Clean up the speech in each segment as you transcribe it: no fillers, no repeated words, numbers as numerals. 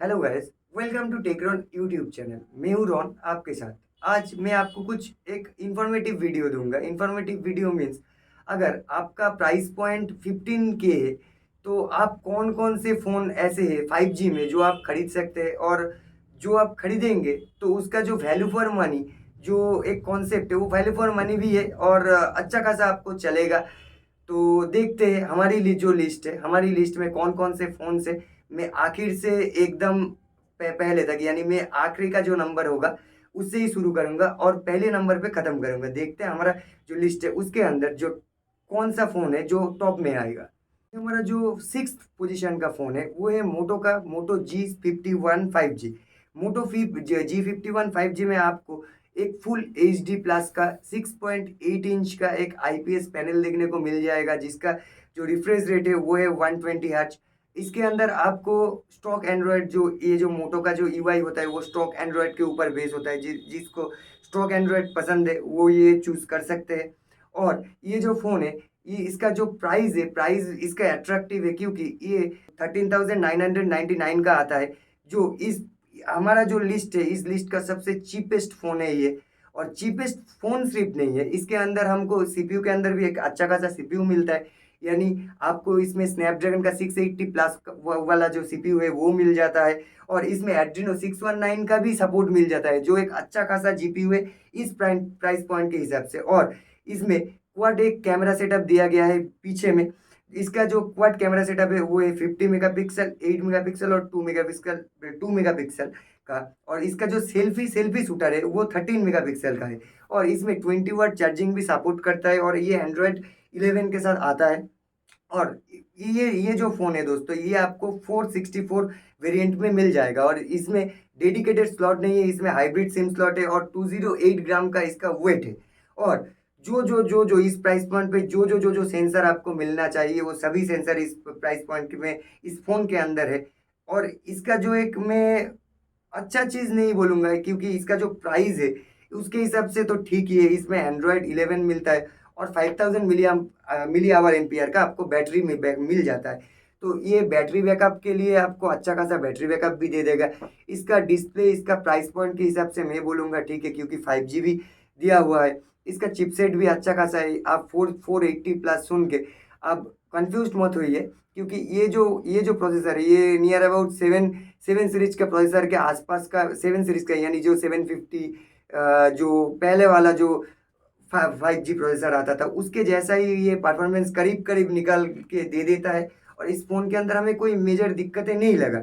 Hello guys, welcome to Techron YouTube channel. मैं हूँ Ron आपके साथ। आज मैं आपको कुछ एक इंफॉर्मेटिव वीडियो दूंगा। इंफॉर्मेटिव वीडियो मीन्स अगर आपका प्राइस पॉइंट 15K है तो आप कौन कौन से फ़ोन ऐसे हैं 5G में जो आप खरीद सकते हैं, और जो आप खरीदेंगे तो उसका जो वैल्यू फॉर मनी जो एक कॉन्सेप्ट है वो वैल्यू फॉर मनी भी है और अच्छा खासा आपको चलेगा। तो देखते हैं हमारी जो लिस्ट है, हमारी लिस्ट में कौन कौन से फ़ोन से मैं आखिर से एकदम पहले तक, यानी मैं आखिरी का जो नंबर होगा उससे ही शुरू करूंगा और पहले नंबर पे ख़त्म करूंगा। देखते हैं हमारा जो लिस्ट है उसके अंदर जो कौन सा फ़ोन है जो टॉप में आएगा। हमारा जो सिक्स पोजीशन का फ़ोन है वो है मोटो का मोटो G51 5G। मोटो G51 5G में आपको एक फुल HD प्लस का 6.8 इंच का एक IPS पैनल देखने को मिल जाएगा, जिसका जो रिफ्रेश रेट है वो है 120 हर्ट्ज। इसके अंदर आपको स्टॉक एंड्रॉयड जो ये जो मोटो का जो UI होता है वो स्टॉक एंड्रॉयड के ऊपर बेस होता है। जिसको स्टॉक एंड्रॉयड पसंद है वो ये चूज़ कर सकते हैं। और ये जो फ़ोन है ये इसका जो प्राइस है, प्राइस इसका अट्रैक्टिव है क्योंकि ये 13,999 का आता है। जो इस हमारा जो लिस्ट है इस लिस्ट का सबसे चीपेस्ट फ़ोन है ये। और चीपेस्ट फ़ोन सिर्फ नहीं है, इसके अंदर हमको CPU के अंदर भी एक अच्छा खासा CPU मिलता है। यानी आपको इसमें स्नैपड्रैगन का 680 प्लस वाला जो CPU है वो मिल जाता है। और इसमें एड्रीनो 619 का भी सपोर्ट मिल जाता है जो एक अच्छा खासा GPU है इस प्राइस पॉइंट के हिसाब से। और इसमें क्वाड एक कैमरा सेटअप दिया गया है पीछे में। इसका जो क्वाड कैमरा सेटअप है वो है 50 मेगापिक्सल, 8 मेगापिक्सल और 2 मेगापिक्सल का। और इसका जो सेल्फी शूटर है वो 13 मेगापिक्सल का है। और इसमें 20 वाट चार्जिंग भी सपोर्ट करता है और ये एंड्रॉयड 11 के साथ आता है। और ये जो फ़ोन है दोस्तों ये आपको 464 वेरिएंट में मिल जाएगा। और इसमें डेडिकेटेड स्लॉट नहीं है, इसमें हाइब्रिड सिम स्लॉट है और 208 ग्राम का इसका वेट है। और जो इस प्राइस पॉइंट पे जो सेंसर आपको मिलना चाहिए वो सभी सेंसर इस प्राइस पॉइंट में इस फ़ोन के अंदर है। और इसका जो एक मैं अच्छा चीज़ नहीं बोलूँगा क्योंकि इसका जो प्राइस है उसके हिसाब से तो ठीक ही है। इसमें एंड्रॉयड 11 मिलता है और 5000 मिली आवर एम्पियर का आपको बैटरी मिल जाता है। तो ये बैटरी बैकअप के लिए आपको अच्छा खासा बैटरी बैकअप भी दे देगा। इसका डिस्प्ले इसका प्राइस पॉइंट के हिसाब से मैं बोलूँगा ठीक है क्योंकि 5G भी दिया हुआ है। इसका चिपसेट भी अच्छा खासा है। आप 480 प्लस सुन के आप कंफ्यूज मत होइए क्योंकि ये जो प्रोसेसर है ये नियर अबाउट 7 सीरीज का प्रोसेसर के आसपास का 7 सीरीज का, यानी जो 750 जो पहले वाला जो 5G प्रोसेसर आता था उसके जैसा ही ये परफॉर्मेंस करीब करीब निकाल के दे देता है। और इस फ़ोन के अंदर हमें कोई मेजर दिक्कतें नहीं लगा।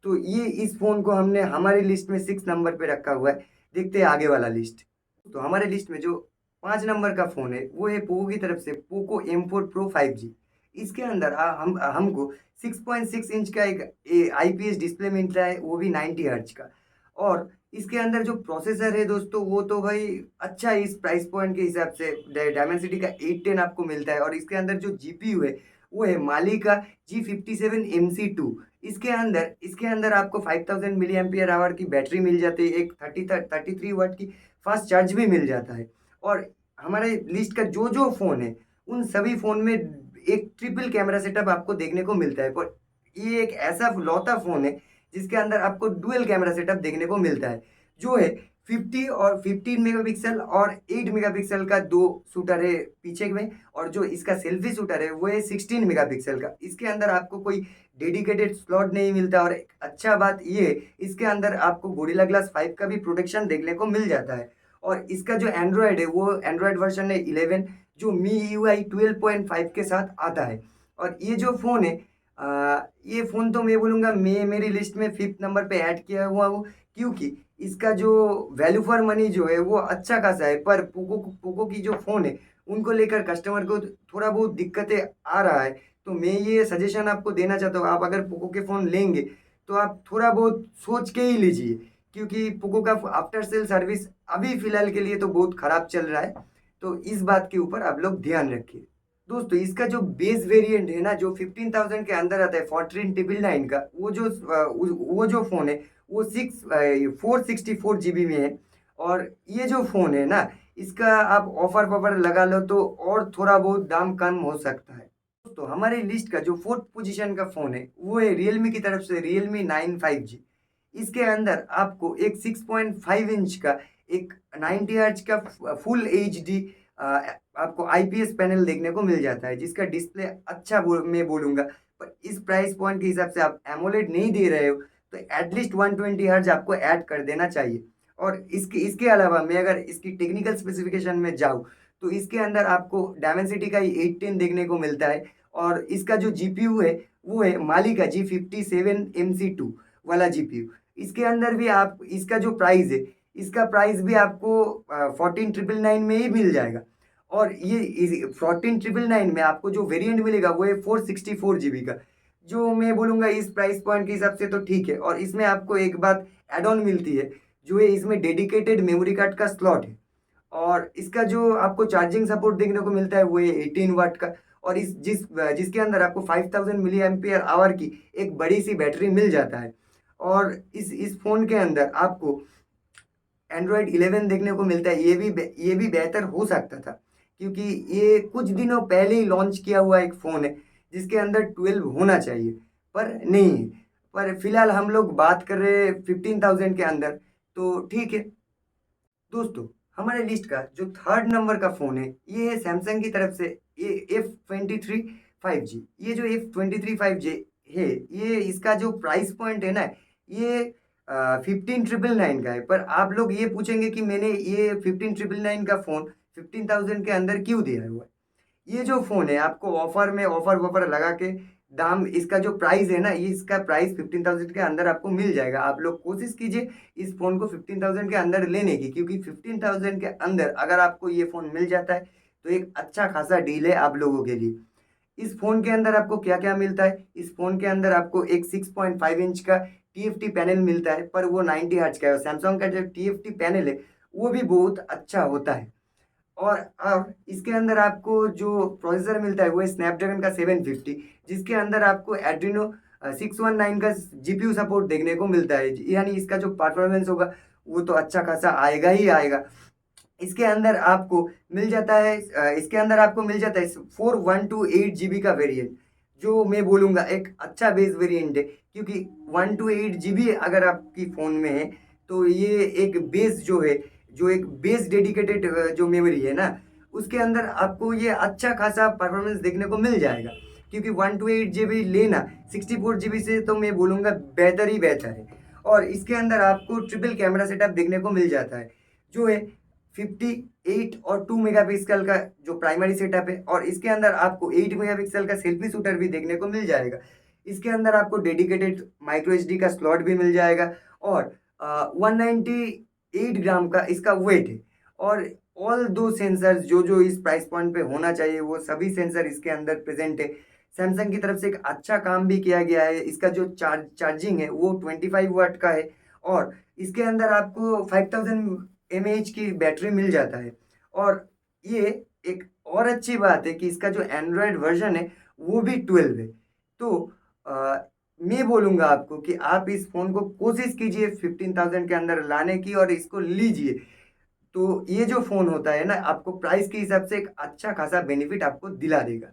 तो ये इस फ़ोन को हमने हमारी लिस्ट में 6 नंबर पे रखा हुआ है। देखते हैं आगे वाला लिस्ट। तो हमारे लिस्ट में जो 5 नंबर का फ़ोन है वो है पोको की तरफ से पोको M4 Pro 5G। इसके अंदर हमको 6.6 इंच का एक IPS डिस्प्ले मिलता है वो भी 90 हर्ट्ज का। और इसके अंदर जो प्रोसेसर है दोस्तों वो तो भाई अच्छा है इस प्राइस पॉइंट के हिसाब से। डायमेंसिटी का 810 आपको मिलता है। और इसके अंदर जो GPU है वो है माली का G57MC2। इसके अंदर आपको 5000 मिली एम्पियर आवर की बैटरी मिल जाती है, एक 33 वाट की फास्ट चार्ज भी मिल जाता है। और हमारे लिस्ट का जो फ़ोन है उन सभी फ़ोन में एक ट्रिपल कैमरा सेटअप आपको देखने को मिलता है। पर ये एक ऐसा लौता फ़ोन है जिसके अंदर आपको डुअल कैमरा सेटअप देखने को मिलता है, जो है 50 और 15 मेगापिक्सल और 8 मेगापिक्सल का दो शूटर है पीछे में। और जो इसका सेल्फी शूटर है वो है 16 मेगापिक्सल का। इसके अंदर आपको कोई डेडिकेटेड स्लॉट नहीं मिलता। और एक अच्छा बात ये इसके अंदर आपको गोरिल्ला ग्लास 5 का भी प्रोटेक्शन देखने को मिल जाता है। और इसका जो एंड्रॉयड है वो एंड्रॉयड वर्जन है 11 जो MIUI 12.5 के साथ आता है। और ये जो फ़ोन है ये फ़ोन तो मैं बोलूँगा मैं मेरी लिस्ट में 5th नंबर पे ऐड किया हुआ हूँ क्योंकि इसका जो वैल्यू फॉर मनी जो है वो अच्छा खासा है। पर पोको की जो फ़ोन है उनको लेकर कस्टमर को थोड़ा बहुत दिक्कतें आ रहा है। तो मैं ये सजेशन आपको देना चाहता हूँ, आप अगर पोको के फ़ोन लेंगे तो आप थोड़ा बहुत सोच के ही लीजिए क्योंकि पोको का आफ्टर सेल सर्विस अभी फ़िलहाल के लिए तो बहुत ख़राब चल रहा है। तो इस बात के ऊपर आप लोग ध्यान रखिए। दोस्तों इसका जो बेस वेरिएंट है ना जो 15,000 के अंदर आता है 14,999 का, वो जो फ़ोन है वो 464 GB में है। और ये जो फ़ोन है ना इसका आप ऑफर वफर लगा लो तो और थोड़ा बहुत दाम कम हो सकता है। तो हमारे लिस्ट का जो 4th पोजीशन का फ़ोन है वो है रियलमी की तरफ से Realme 9 5G। इसके अंदर आपको एक 6.5 इंच का एक 90 हर्ट्ज का फुल एचडी आपको आईपीएस पैनल देखने को मिल जाता है, जिसका डिस्प्ले अच्छा मैं बोलूँगा। पर इस प्राइस पॉइंट के हिसाब से आप एमोलेड नहीं दे रहे हो तो एटलीस्ट 120 हर्ट्ज आपको ऐड कर देना चाहिए। और इसके इसके अलावा मैं अगर इसकी टेक्निकल स्पेसिफिकेशन में जाऊँ तो इसके अंदर आपको डायमेंसिटी का 18 देखने को मिलता है। और इसका जो जीपीयू है वो है माली का G57MC2 वाला जीपीयू। इसके अंदर भी आप इसका जो प्राइस है, इसका प्राइस भी आपको 14,999 में ही मिल जाएगा। और ये 14,999 में आपको जो वेरिएंट मिलेगा वो है 464 GB का, जो मैं बोलूँगा इस प्राइस पॉइंट के हिसाब से तो ठीक है। और इसमें आपको एक बात एड ऑन मिलती है, जो है इसमें डेडिकेटेड मेमोरी कार्ड का स्लॉट है। और इसका जो आपको चार्जिंग सपोर्ट देखने को मिलता है वो है 18 वाट का। और जिसके अंदर आपको 5000 मिली एम्पियर आवर की एक बड़ी सी बैटरी मिल जाता है। और इस फ़ोन के अंदर आपको एंड्रॉयड 11 देखने को मिलता है। ये भी बेहतर हो सकता था, क्योंकि ये कुछ दिनों पहले ही लॉन्च किया हुआ एक फ़ोन है जिसके अंदर 12 होना चाहिए, पर नहीं है। पर फिलहाल हम लोग बात कर रहे हैं 15,000 के अंदर, तो ठीक है। दोस्तों, हमारे लिस्ट का जो थर्ड नंबर का फ़ोन है ये है सैमसंग की तरफ से ये F23 5G। ये जो F23 5G है, ये इसका जो प्राइस पॉइंट है ना, ये 15,999 का है। पर आप लोग ये पूछेंगे कि मैंने ये 15,999 का फ़ोन 15,000 के अंदर क्यों दिया हुआ है। ये जो फ़ोन है आपको ऑफर में ऑफर वफर लगा के दाम, इसका जो प्राइस है ना, ये इसका प्राइस 15,000 के अंदर आपको मिल जाएगा। आप लोग कोशिश कीजिए इस फ़ोन को 15,000 के अंदर लेने की, क्योंकि 15,000 के अंदर अगर आपको ये फ़ोन मिल जाता है तो एक अच्छा खासा डील है आप लोगों के लिए। इस फ़ोन के अंदर आपको क्या क्या मिलता है, इस फ़ोन के अंदर आपको एक 6.5 इंच का टीएफटी पैनल मिलता है, पर वो 90 हर्ट्ज का है। सैमसंग का जो टीएफटी पैनल है वो भी बहुत अच्छा होता है। और इसके अंदर आपको जो प्रोसेसर मिलता है वो है स्नैपड्रैगन का 750, जिसके अंदर आपको एड्रीनो 619 का जीपीयू सपोर्ट देखने को मिलता है। यानी इसका जो परफॉर्मेंस होगा वो तो अच्छा खासा आएगा ही आएगा। इसके अंदर आपको मिल जाता है इसके अंदर आपको मिल जाता है 4128 GB का वेरिएंट, जो मैं बोलूँगा एक अच्छा बेस वेरिएंट है। क्योंकि 128 GB अगर आपकी फ़ोन में है तो ये एक बेस जो है, जो एक बेस डेडिकेटेड जो मेमोरी है ना, उसके अंदर आपको ये अच्छा खासा परफॉर्मेंस देखने को मिल जाएगा। क्योंकि 128 GB लेना 64 GB से तो मैं बोलूँगा बेहतर ही बेहतर है। और इसके अंदर आपको ट्रिपल कैमरा सेटअप देखने को मिल जाता है, जो है 58 और 2 मेगापिक्सल का जो प्राइमरी सेटअप है। और इसके अंदर आपको 8 मेगापिक्सल का सेल्फी शूटर भी देखने को मिल जाएगा। इसके अंदर आपको डेडिकेटेड माइक्रो एचडी का स्लॉट भी मिल जाएगा। और 198 ग्राम का इसका वेट है। और ऑल दो सेंसर्स जो जो इस प्राइस पॉइंट पे होना चाहिए वो सभी सेंसर इसके अंदर प्रेजेंट है। सैमसंग की तरफ से एक अच्छा काम भी किया गया है। इसका जो चार्जिंग है वो 25 वाट का है। और इसके अंदर आपको 5000 mAh की बैटरी मिल जाता है। और ये एक और अच्छी बात है कि इसका जो एंड्रॉयड वर्जन है वो भी 12 है। तो आ, मैं बोलूँगा आपको कि आप इस फ़ोन को कोशिश कीजिए 15,000 के अंदर लाने की और इसको लीजिए। तो ये जो फ़ोन होता है ना, आपको प्राइस के हिसाब से एक अच्छा खासा बेनिफिट आपको दिला देगा।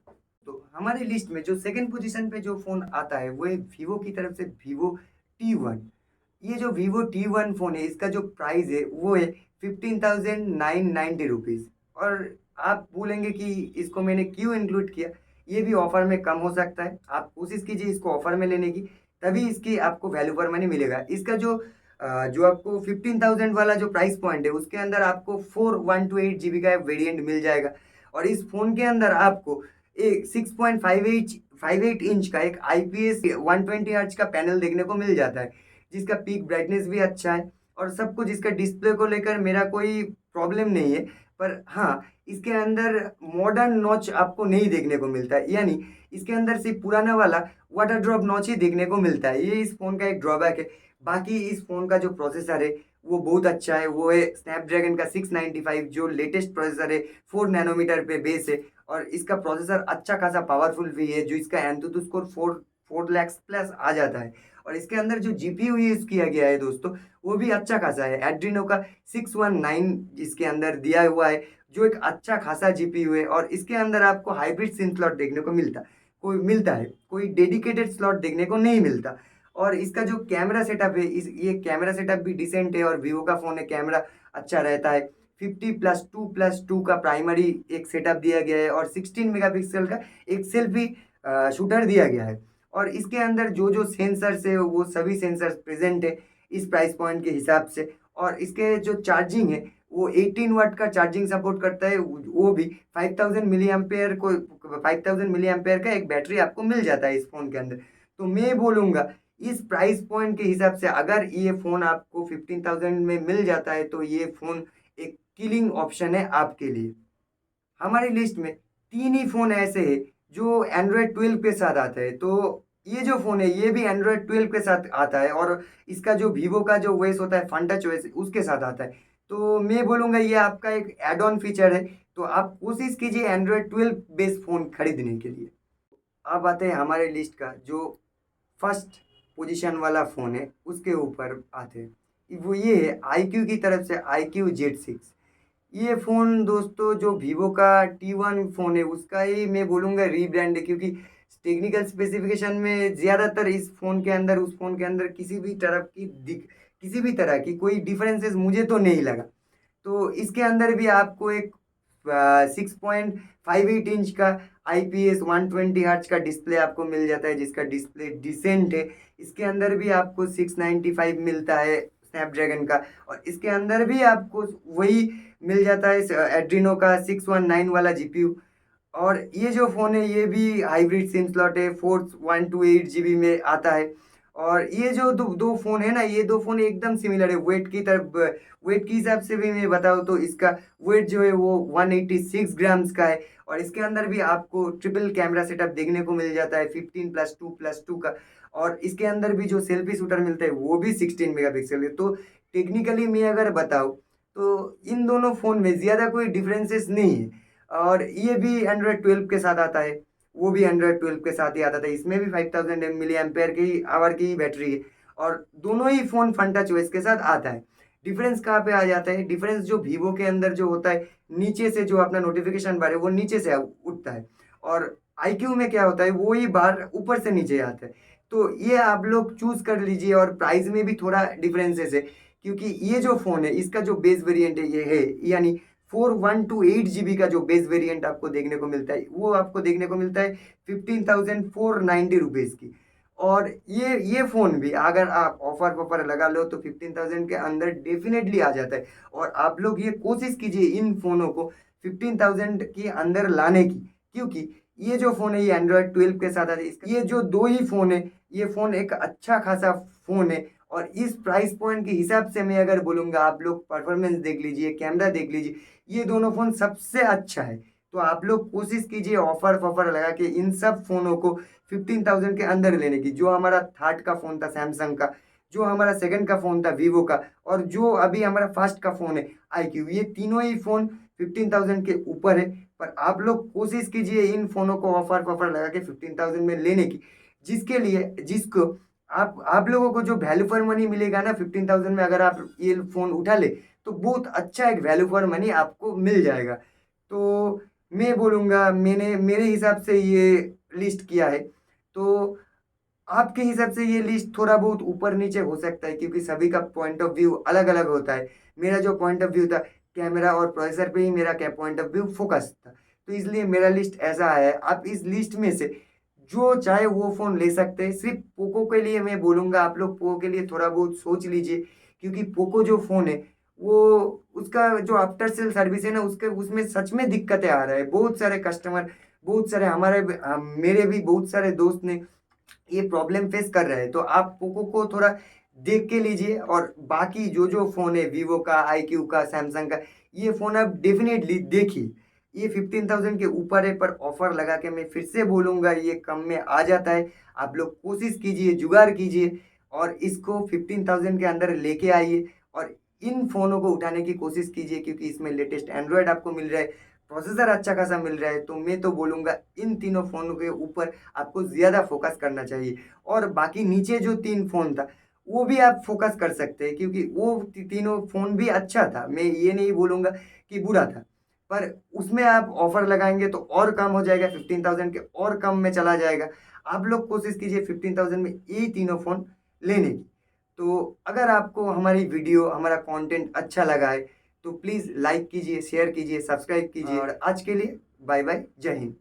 तो हमारी लिस्ट में जो सेकंड पोजीशन पे जो फ़ोन आता है वो है वीवो की तरफ से वीवो T1। ये जो वीवो T1 फ़ोन है इसका जो प्राइस है वो है 15,990 रुपीज़। और आप बोलेंगे कि इसको मैंने क्यों इंक्लूड किया, ये भी ऑफ़र में कम हो सकता है। आप कोशिश कीजिए इसको ऑफ़र में लेने की, तभी इसकी आपको वैल्यू फॉर मनी मिलेगा। इसका जो आपको 15,000 वाला जो प्राइस पॉइंट है उसके अंदर आपको 4128 GB का वेरिएंट मिल जाएगा। और इस फ़ोन के अंदर आपको एक 6.58 इंच का एक IPS 120 हर्ट्ज का पैनल देखने को मिल जाता है, जिसका पीक ब्राइटनेस भी अच्छा है। और सब कुछ इसका डिस्प्ले को लेकर मेरा कोई प्रॉब्लम नहीं है। पर हाँ, इसके अंदर मॉडर्न नॉच आपको नहीं देखने को मिलता है। यानी इसके अंदर सिर्फ पुराना वाला वाटर ड्रॉप नॉच ही देखने को मिलता है। ये इस फ़ोन का एक ड्रॉबैक है। बाकी इस फ़ोन का जो प्रोसेसर है वो बहुत अच्छा है। वो है स्नैपड्रैगन का 695, जो लेटेस्ट प्रोसेसर है, 4 नैनोमीटर पे बेस है। और इसका प्रोसेसर अच्छा खासा पावरफुल भी है, जो इसका एंतुतु स्कोर 4 लाख प्लस आ जाता है। और इसके अंदर जो जीपीयू यूज़ किया गया है दोस्तों, वो भी अच्छा खासा है। एड्रीनो का 619 इसके अंदर दिया हुआ है, जो एक अच्छा खासा जीपीयू है। और इसके अंदर आपको हाइब्रिड सिम स्लॉट देखने को मिलता है, कोई डेडिकेटेड स्लॉट देखने को नहीं मिलता। और इसका जो कैमरा सेटअप है, ये कैमरा सेटअप भी डिसेंट है और वीवो का फ़ोन है, कैमरा अच्छा रहता है। 50+2+2 का प्राइमरी एक सेटअप दिया गया है और 16 मेगापिक्सल का एक सेल्फी शूटर दिया गया है। और इसके अंदर जो जो सेंसर्स है वो सभी सेंसर्स प्रेजेंट है इस प्राइस पॉइंट के हिसाब से। और इसके जो चार्जिंग है वो 18 वाट का चार्जिंग सपोर्ट करता है, वो भी 5000 मिली एम्पेयर को 5000 मिली एम्पेयर का एक बैटरी आपको मिल जाता है इस फ़ोन के अंदर। तो मैं बोलूँगा इस प्राइस पॉइंट के हिसाब से अगर ये फ़ोन आपको 15,000 में मिल जाता है तो ये फ़ोन एक किलिंग ऑप्शन है आपके लिए। हमारी लिस्ट में 3 ही फ़ोन ऐसे हैं जो एंड्रॉयड 12 के साथ आते हैं। तो ये जो फ़ोन है ये भी एंड्रॉयड 12 के साथ आता है और इसका जो वीवो का जो ओएस होता है फन टच ओएस उसके साथ आता है। तो मैं बोलूँगा ये आपका एक ऐड ऑन फीचर है, तो आप कोशिश कीजिए एंड्रॉयड 12 बेस्ड फ़ोन खरीदने के लिए। अब आते हैं हमारे लिस्ट का जो फर्स्ट पोजीशन वाला फ़ोन है उसके ऊपर आते हैं। वो ये है iQOO की तरफ से iQOO Z6। ये फ़ोन दोस्तों जो वीवो का T1 फ़ोन है उसका ही मैं बोलूँगा रीब्रांड है, क्योंकि टेक्निकल स्पेसिफिकेशन में ज़्यादातर इस फ़ोन के अंदर उस फ़ोन के अंदर किसी भी तरह की कोई डिफरेंसेस मुझे तो नहीं लगा। तो इसके अंदर भी आपको एक 6.58 इंच का IPS 120 हर्ट्ज का डिस्प्ले आपको मिल जाता है, जिसका डिस्प्ले डिसेंट है। इसके अंदर भी आपको 695 मिलता है स्नैपड्रैगन का, और इसके अंदर भी आपको वही मिल जाता है एड्रीनो का 619 वाला GPU। और ये जो फ़ोन है ये भी हाइब्रिड सिम स्लॉट है, 4 128 GB में आता है। और ये जो दो दो फ़ोन है ना, ये दो फ़ोन एकदम सिमिलर है वेट के हिसाब से भी मैं बताऊँ तो इसका वेट जो है वो 186 ग्राम्स का है। और इसके अंदर भी आपको ट्रिपल कैमरा सेटअप देखने को मिल जाता है 15+2+2 का। और इसके अंदर भी जो सेल्फी शूटर मिलता है वो भी 16 मेगापिक्सल है। तो टेक्निकली मैं अगर बताऊँ तो इन दोनों फ़ोन में ज़्यादा कोई डिफरेंसेस नहीं है। और ये भी एंड्रॉयड 12 के साथ आता है, वो भी एंड्रॉयड 12 के साथ ही आता था। इसमें भी 5000 मिली एम्पेयर की आवर की बैटरी है और दोनों ही फ़ोन फन टच ओएस के साथ आता है। डिफरेंस कहाँ पे आ जाता है? डिफरेंस जो वीवो के अंदर जो होता है, नीचे से जो अपना नोटिफिकेशन बार है वो नीचे से उठता है, और iQOO में क्या होता है वो ही बार ऊपर से नीचे आता है। तो ये आप लोग चूज कर लीजिए। और प्राइस में भी थोड़ा डिफरेंसेस है, क्योंकि ये जो फ़ोन है इसका जो बेस वेरिएंट है ये है, यानी 4128 GB का जो बेस वेरिएंट आपको देखने को मिलता है वो आपको देखने को मिलता है 15,490 रुपीज़ की। और ये फ़ोन भी अगर आप ऑफर वफर लगा लो तो 15,000 के अंदर डेफिनेटली आ जाता है। और आप लोग ये कोशिश कीजिए इन फ़ोनों को 15,000 के अंदर लाने की, क्योंकि ये जो फ़ोन है ये एंड्रॉयड 12 के साथ आता है। ये जो दो ही फ़ोन है, ये फ़ोन एक अच्छा खासा फ़ोन है। और इस प्राइस पॉइंट के हिसाब से मैं अगर बोलूँगा आप लोग परफॉर्मेंस देख लीजिए, कैमरा देख लीजिए, ये दोनों फ़ोन सबसे अच्छा है। तो आप लोग कोशिश कीजिए ऑफर वफर लगा के इन सब फ़ोनों को 15,000 के अंदर लेने की। जो हमारा थर्ड का फ़ोन था सैमसंग का, जो हमारा सेकंड का फ़ोन था वीवो का, और जो अभी हमारा फर्स्ट का फ़ोन है iQOO, ये तीनों ही फ़ोन 15,000 के ऊपर है। पर आप लोग कोशिश कीजिए इन फ़ोनों को ऑफर वफर लगा के 15,000 में लेने की, जिसके लिए जिसको आप लोगों को जो वैल्यू फॉर मनी मिलेगा ना 15,000 में, अगर आप ये फ़ोन उठा ले तो बहुत अच्छा एक वैल्यू फॉर मनी आपको मिल जाएगा। तो मैं बोलूँगा मैंने मेरे हिसाब से ये लिस्ट किया है। तो आपके हिसाब से ये लिस्ट थोड़ा बहुत ऊपर नीचे हो सकता है, क्योंकि सभी का पॉइंट ऑफ व्यू अलग अलग होता है। मेरा जो पॉइंट ऑफ व्यू था कैमरा और प्रोसेसर पे ही मेरा क्या पॉइंट ऑफ व्यू फोकस था, तो इसलिए मेरा लिस्ट ऐसा है। आप इस लिस्ट में से जो चाहे वो फ़ोन ले सकते हैं। सिर्फ पोको के लिए मैं बोलूँगा आप लोग पोको के लिए थोड़ा बहुत सोच लीजिए, क्योंकि पोको जो फ़ोन है वो उसका जो आफ्टर सेल सर्विस है ना उसके उसमें सच में दिक्कतें आ रहा है। बहुत सारे कस्टमर, बहुत सारे मेरे भी बहुत सारे दोस्त ने ये प्रॉब्लम फेस कर रहे हैं। तो आप पोको को थोड़ा देख के लीजिए। और बाकी जो जो फ़ोन है वीवो का, iQOO का, सैमसंग का, ये फ़ोन आप डेफिनेटली देखिए। ये 15,000 के ऊपर है, पर ऑफर लगा के मैं फिर से बोलूँगा ये कम में आ जाता है। आप लोग कोशिश कीजिए, जुगाड़ कीजिए और इसको 15,000 के अंदर लेके आइए और इन फ़ोनों को उठाने की कोशिश कीजिए, क्योंकि इसमें लेटेस्ट एंड्रॉयड आपको मिल रहा है, प्रोसेसर अच्छा खासा मिल रहा है। तो मैं तो बोलूँगा इन तीनों फ़ोनों के ऊपर आपको ज़्यादा फोकस करना चाहिए। और बाकी नीचे जो 3 फ़ोन था वो भी आप फोकस कर सकते हैं, क्योंकि वो तीनों फ़ोन भी अच्छा था। मैं ये नहीं बोलूँगा कि बुरा था, पर उसमें आप ऑफर लगाएंगे तो और कम हो जाएगा, 15,000 के और कम में चला जाएगा। आप लोग कोशिश कीजिए 15,000 में ये तीनों फ़ोन लेने की। तो अगर आपको हमारी वीडियो, हमारा कंटेंट अच्छा लगा है तो प्लीज़ लाइक कीजिए, शेयर कीजिए, सब्सक्राइब कीजिए और आज के लिए बाय बाय, जय हिंद।